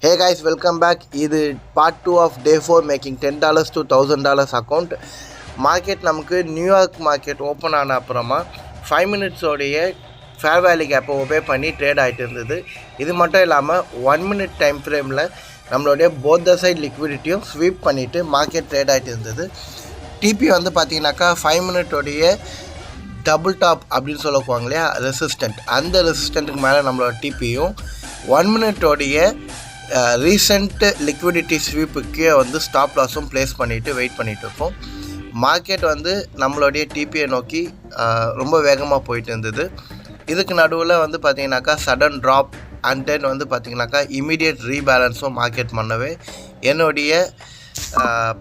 Hey guys, welcome back. This is part 2 of day 4 making $10 to $1,000 account. Market நமக்கு New York market open ஆன அப்புறமா 5 minutes உடைய fair value கேப்பை obey பண்ணி trade ஆகிட்டு இருந்தது. இது மட்டும் இல்லாமல் 1 minute டைம் ஃப்ரேமில் நம்மளுடைய போத் த சைட் லிக்விடிட்டியும் ஸ்வீப் பண்ணிவிட்டு மார்க்கெட் ட்ரேட் ஆகிட்டு இருந்தது. டிபி வந்து பார்த்தீங்கன்னாக்கா 5 minute உடைய டபுள் டாப் அப்படின்னு சொல்லுவாங்க இல்லையா, ரெசிஸ்டன்ட், அந்த ரெசிஸ்டண்ட்டுக்கு மேலே நம்மளோட டிபியும் 1 minute உடைய ரீசெண்ட் லிக்விடிட்டி ஸ்வீப்புக்கே வந்து ஸ்டாப் லாஸும் ப்ளேஸ் பண்ணிவிட்டு வெயிட் பண்ணிகிட்டு இருக்கோம். மார்க்கெட் வந்து நம்மளுடைய டிபியை நோக்கி ரொம்ப வேகமாக போயிட்டு இருந்தது. இதுக்கு நடுவில் வந்து பார்த்திங்கனாக்கா சடன் ட்ராப் அண்ட் தென் வந்து பார்த்திங்கனாக்கா இமீடியட் ரீபேலன்ஸும் மார்க்கெட் பண்ணவே என்னுடைய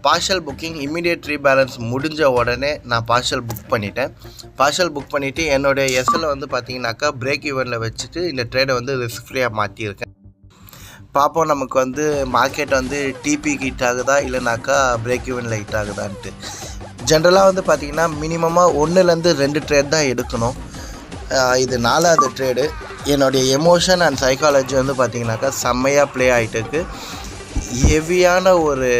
பார்ஷல் புக்கிங் இமீடியட் ரீபேலன்ஸ் முடிஞ்ச உடனே நான் பார்ஷல் புக் பண்ணிவிட்டு என்னுடைய எஸ்எல் வந்து பார்த்திங்கனாக்கா பிரேக் ஈவனில் வச்சுட்டு இந்த ட்ரேடை வந்து ரிஸ்க் ஃப்ரீயாக மாற்றியிருக்கேன். பார்ப்போம் நமக்கு வந்து மார்க்கெட் வந்து டிபிக்கு ஹிட் ஆகுதா இல்லைனாக்கா பிரேக் ஈவனில் ஹிட் ஆகுதான்ட்டு. ஜென்ரலாக வந்து பார்த்திங்கன்னா மினிமமாக 1லேருந்து 2 ட்ரேட் தான் எடுக்கணும். இது 4வது ட்ரேடு. என்னுடைய எமோஷன் அண்ட் சைக்காலஜி வந்து பார்த்திங்கனாக்கா செம்மையாக ப்ளே ஆகிட்டுருக்கு. ஹெவியான ஒரு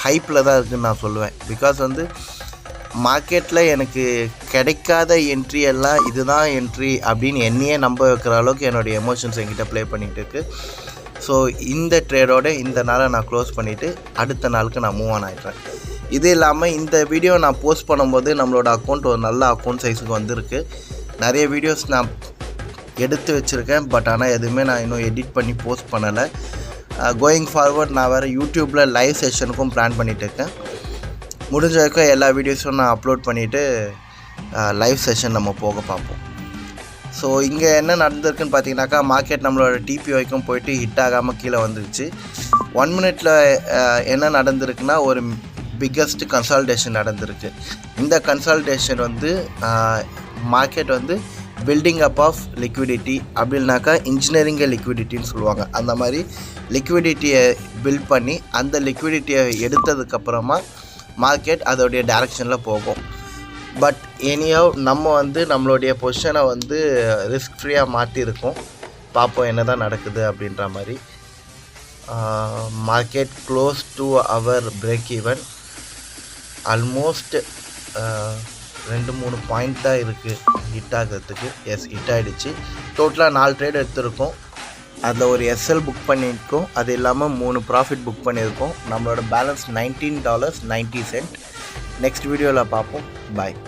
ஹைப்பில் தான் இருக்குதுன்னு நான் சொல்லுவேன். பிகாஸ் வந்து மார்க்கெட்டில் எனக்கு கிடைக்காத என்ட்ரி எல்லாம் இதுதான் என்ட்ரி அப்படின்னு என்னையே நம்ப வைக்கிற அளவுக்கு என்னுடைய எமோஷன்ஸ் என்கிட்ட ப்ளே பண்ணிகிட்டு இருக்குது. ஸோ இந்த ட்ரேடோட இந்த நாளை நான் க்ளோஸ் பண்ணிவிட்டு அடுத்த நாளுக்கு நான் மூவ் ஆன் ஆகிடுறேன். இது இல்லாமல் இந்த வீடியோ நான் போஸ்ட் பண்ணும்போது நம்மளோட அக்கௌண்ட் ஒரு நல்ல அக்கௌண்ட் சைஸுக்கு வந்திருக்கு. நிறைய வீடியோஸ் நான் எடுத்து வச்சுருக்கேன், பட் ஆனால் எதுவுமே நான் இன்னும் எடிட் பண்ணி போஸ்ட் பண்ணலை. கோயிங் ஃபார்வர்ட் நான் வேறு யூடியூப்பில் லைவ் செஷனுக்கும் பிளான் பண்ணிகிட்டு இருக்கேன். முடிஞ்ச வரைக்கும் எல்லா வீடியோஸும் நான் அப்லோட் பண்ணிவிட்டு லைவ் செஷன் நம்ம போக பார்ப்போம். ஸோ இங்கே என்ன நடந்திருக்குன்னு பார்த்தீங்கன்னாக்கா மார்க்கெட் நம்மளோட டிபி வரைக்கும் போயிட்டு ஹிட் ஆகாமல் கீழே வந்துருச்சு. 1 minute என்ன நடந்திருக்குன்னா ஒரு பிக்கஸ்ட் கன்சால்டேஷன் நடந்திருக்கு. இந்த கன்சால்டேஷன் வந்து மார்க்கெட் வந்து பில்டிங் அப் ஆஃப் லிக்விடிட்டி அப்படின்னாக்கா இன்ஜினியரிங் லிக்விடிட்டின்னு சொல்லுவாங்க. அந்த மாதிரி லிக்விடிட்டியை பில்ட் பண்ணி அந்த லிக்விடிட்டியை எடுத்ததுக்கப்புறமா மார்க்கெட் அதோடைய டைரக்ஷனில் போகும். பட் எனியோ நம்ம வந்து நம்மளுடைய பொசிஷனை வந்து ரிஸ்க் ஃப்ரீயாக மாற்றிருக்கோம். பார்ப்போம் என்ன தான் நடக்குது அப்படின்ற மாதிரி. Market close to our break even. Almost 2-3 point தான் இருக்குது ஹிட் ஆகிறதுக்கு. எஸ், ஹிட் ஆகிடுச்சு. டோட்டலாக 4 ட்ரேட் எடுத்திருக்கோம். அதில் ஒரு எஸ்எல் புக் பண்ணியிருக்கோம். அது இல்லாமல் 3 ப்ராஃபிட் புக் பண்ணியிருக்கோம். நம்மளோட பேலன்ஸ் $19.90. நெக்ஸ்ட் வீடியோவில் பார்ப்போம். பாய்.